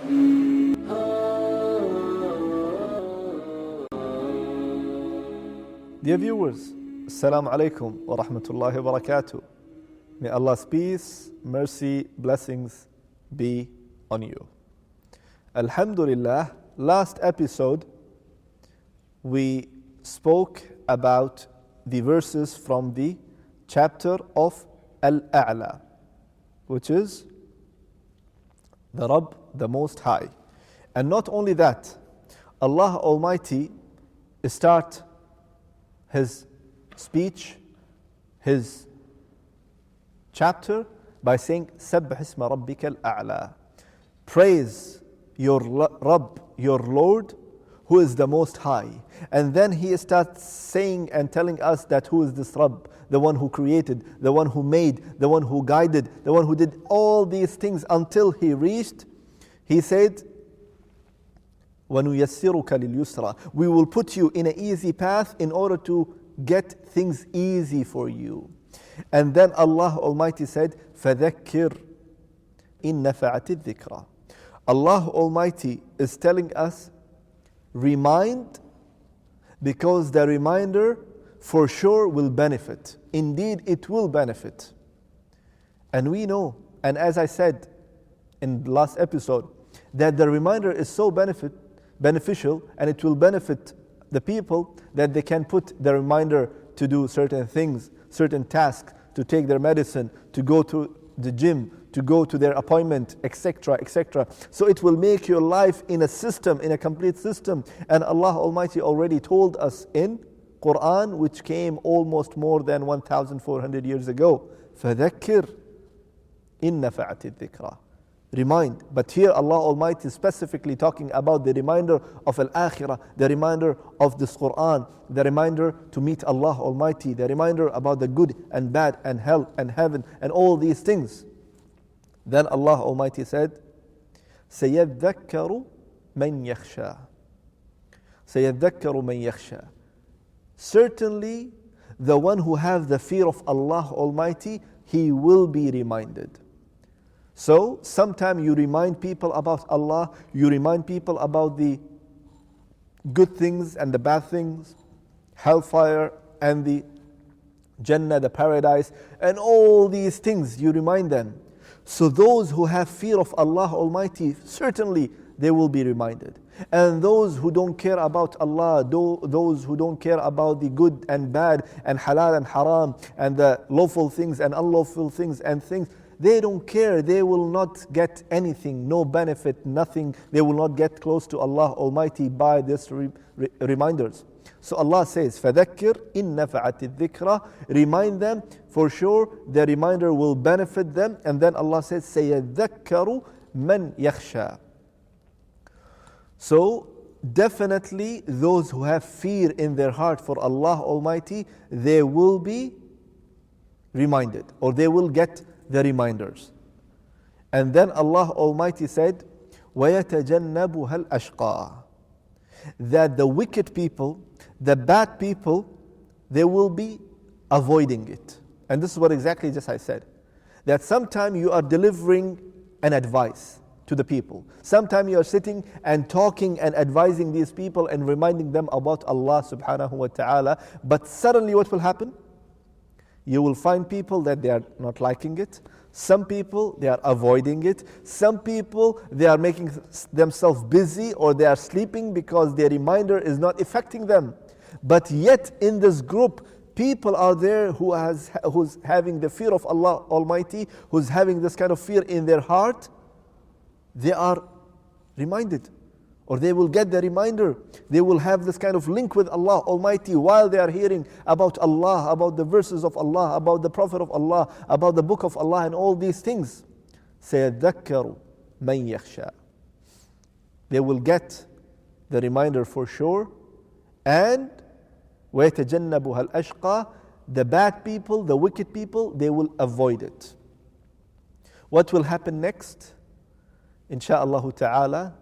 Dear viewers, Assalamu alaikum wa rahmatullahi wa barakatuh. May Allah's peace, mercy, blessings be on you. Alhamdulillah, last episode we spoke about the verses from the chapter of Al-Aala, which is the Rabb, the Most High. And not only that, Allah Almighty start His speech, His chapter by saying, سَبِّحِ اسْمَ رَبِّكَ الْأَعْلَى. Praise your Rabb, your Lord, who is the Most High. And then He starts saying and telling us that who is this Rabb, the one who created, the one who made, the one who guided, the one who did all these things until He reached. He said, وَنُيَسِّرُكَ لِلْيُسْرَى. We will put you in an easy path in order to get things easy for you. And then Allah Almighty said, فَذَكِّرْ إِن نَفَعَتِ الذِّكْرَى. Allah Almighty is telling us, remind, because the reminder for sure will benefit. Indeed, it will benefit. And we know, and as I said in the last episode, that the reminder is so beneficial, and it will benefit the people that they can put the reminder to do certain things, certain tasks, to take their medicine, to go to the gym, to go to their appointment, etc., etc. So it will make your life in a system, in a complete system. And Allah Almighty already told us in Quran, which came almost more than 1,400 years ago, فَذَكِّرْ إِن نَفَعَتِ الذِّكْرَى. Remind. But here Allah Almighty is specifically talking about the reminder of Al-Akhirah, the reminder of this Quran, the reminder to meet Allah Almighty, the reminder about the good and bad and hell and heaven and all these things. Then Allah Almighty said, سَيَذَّكَّرُ مَنْ يَخْشَى. سَيَذَّكَّرُ مَنْ يَخْشَى. Certainly, the one who has the fear of Allah Almighty, he will be reminded. So, sometimes you remind people about Allah, you remind people about the good things and the bad things, hellfire and the Jannah, the paradise, and all these things, you remind them. So those who have fear of Allah Almighty, certainly they will be reminded. And those who don't care about Allah, those who don't care about the good and bad and halal and haram and the lawful things and unlawful things and things, they don't care. They will not get anything, no benefit, nothing. They will not get close to Allah Almighty by these reminders. So Allah says, فَذَكِّرْ إِن نَفَعَتِ الذِّكْرَى. Remind them, for sure the reminder will benefit them. And then Allah says, سَيَذَّكَّرُ مَنْ يَخْشَى. So definitely those who have fear in their heart for Allah Almighty, they will be reminded, or they will get the reminders. And then Allah Almighty said, وَيَتَجَنَّبُهَا الْأَشْقَى. That the wicked people, the bad people, they will be avoiding it. And this is what exactly just I said. That sometimes you are delivering an advice to the people. Sometimes you are sitting and talking and advising these people and reminding them about Allah subhanahu wa ta'ala. But suddenly what will happen? You will find people that they are not liking it. Some people, they are avoiding it. Some people, they are making themselves busy, or they are sleeping because their reminder is not affecting them. But yet in this group, people are there who's having the fear of Allah Almighty, who's having this kind of fear in their heart. They are reminded, or they will get the reminder. They will have this kind of link with Allah Almighty while they are hearing about Allah, about the verses of Allah, about the Prophet of Allah, about the book of Allah and all these things. سَيَذَّكَّرُ مَنْ يَخْشَى. They will get the reminder for sure. And وَيَتَجَنَّبُهَا الْأَشْقَى. The bad people, the wicked people, they will avoid it. What will happen next? Insha'Allah ta'ala,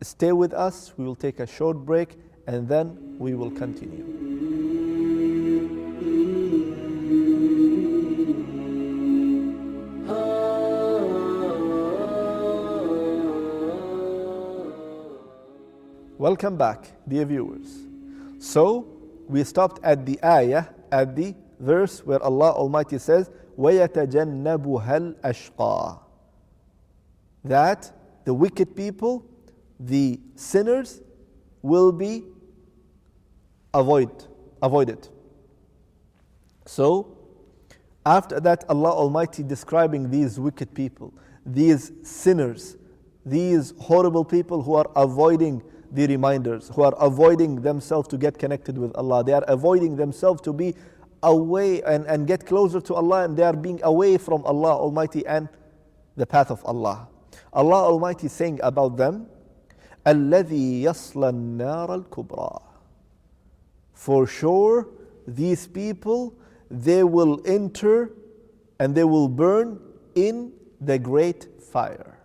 stay with us. We will take a short break and then we will continue. Welcome back, dear viewers. So, we stopped at the ayah, at the verse where Allah Almighty says, وَيَتَجَنَّبُهَا الْأَشْقَى. That the wicked people, the sinners, will be avoided. So, after that, Allah Almighty describing these wicked people, these sinners, these horrible people who are avoiding the reminders, who are avoiding themselves to get connected with Allah. They are avoiding themselves to be away and get closer to Allah, and they are being away from Allah Almighty and the path of Allah. Allah Almighty is saying about them, الَّذِي يَصْلَى النَّارَ الْكُبْرَى. For sure, these people, they will enter and they will burn in the great fire.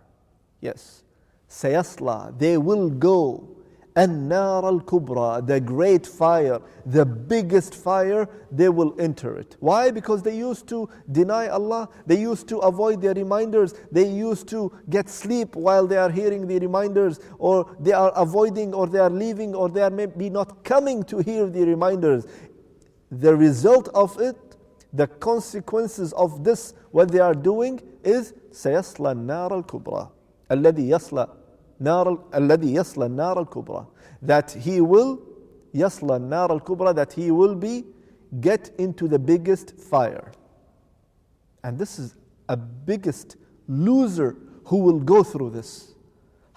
Yes, سَيَصْلَى, they will go. النَّارَ الْكُبْرَى, the great fire, the biggest fire, they will enter it. Why? Because they used to deny Allah, they used to avoid their reminders, they used to get sleep while they are hearing the reminders, or they are avoiding, or they are leaving, or they are maybe not coming to hear the reminders. The result of it, the consequences of this, what they are doing, is سَيَصْلَى النَّارَ الْكُبْرَى الَّذِي يَصْلَى النَّارَ الْكُبْرَى, that he will يَصْلَى النَّارَ الْكُبْرَى, that he will be get into the biggest fire. And this is a biggest loser who will go through this.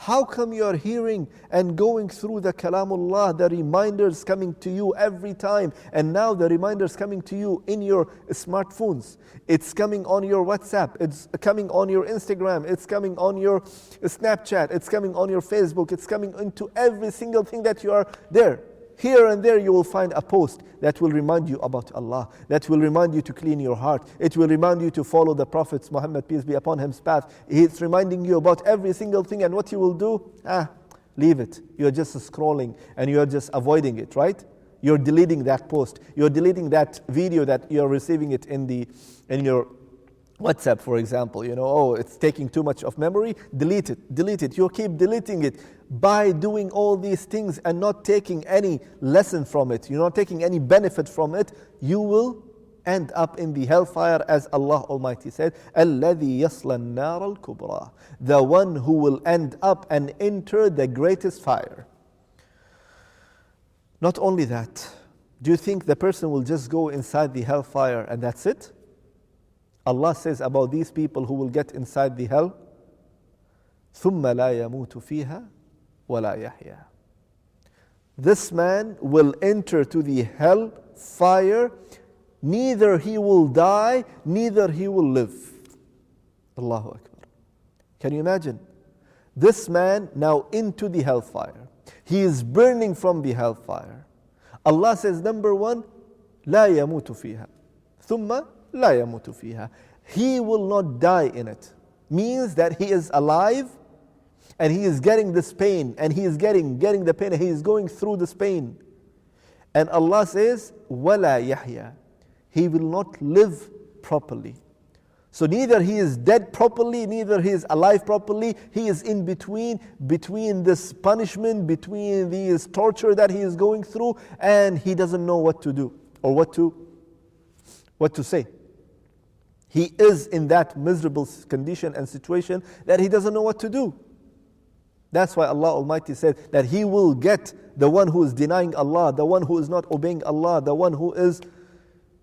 How come you are hearing and going through the Kalamullah, the reminders coming to you every time, and now the reminders coming to you in your smartphones, it's coming on your WhatsApp, it's coming on your Instagram, it's coming on your Snapchat, it's coming on your Facebook, it's coming into every single thing that you are there. Here and there you will find a post that will remind you about Allah, that will remind you to clean your heart. It will remind you to follow the Prophet's, Muhammad, peace be upon him's path. It's reminding you about every single thing, and what you will do? Leave it. You're just scrolling and you're just avoiding it, right? You're deleting that post. You're deleting that video that you're receiving it in your WhatsApp, for example. It's taking too much of memory. Delete it. You'll keep deleting it. By doing all these things and not taking any lesson from it, you're not taking any benefit from it, you will end up in the hellfire, as Allah Almighty said, الَّذِي يَصْلَى النَّارَ الْكُبْرَى, the one who will end up and enter the greatest fire. Not only that, do you think the person will just go inside the hellfire and that's it? Allah says about these people who will get inside the hell, ثُمَّ لَا يَمُوتُ فِيهَا وَلَا يَحْيَا. This man will enter to the hell fire, neither he will die, neither he will live. Allahu Akbar. Can you imagine? This man now into the hellfire. He is burning from the hellfire. Allah says, number one, لا يموت فيها. ثم لا يموت فيها. He will not die in it. Means that he is alive, and he is getting this pain, and he is getting the pain, and he is going through this pain. And Allah says, وَلَا يَحْيَا. He will not live properly. So neither he is dead properly, neither he is alive properly. He is in between this punishment, between this torture that he is going through, and he doesn't know what to do or what to say. He is in that miserable condition and situation that he doesn't know what to do. That's why Allah Almighty said that he will get the one who is denying Allah, the one who is not obeying Allah, the one who is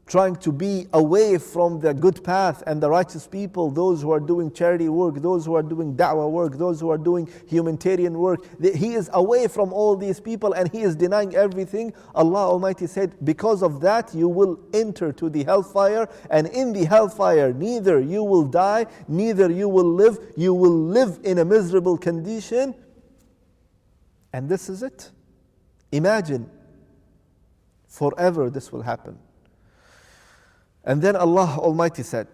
trying to be away from the good path and the righteous people, those who are doing charity work, those who are doing da'wah work, those who are doing humanitarian work. He is away from all these people and he is denying everything. Allah Almighty said, because of that you will enter to the hellfire, and in the hellfire neither you will die, neither you will live. You will live in a miserable condition. And this is it. Imagine, forever this will happen. And then Allah Almighty said,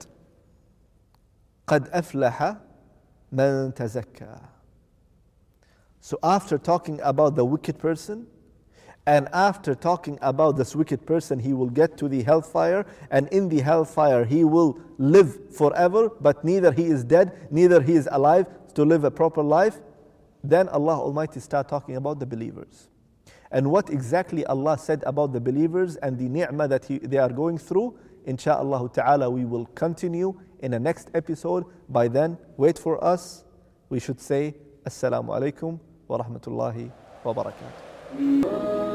قَدْ أَفْلَحَ مَنْ تَزَكَّى. So after talking about the wicked person, and after talking about this wicked person, he will get to the hellfire, and in the hellfire he will live forever, but neither he is dead, neither he is alive to live a proper life. then Allah Almighty start talking about the believers. And what exactly Allah said about the believers and the ni'mah that they are going through, insha'Allah ta'ala, we will continue in the next episode. By then, wait for us. We should say, Assalamu alaikum wa rahmatullahi wa barakatuh.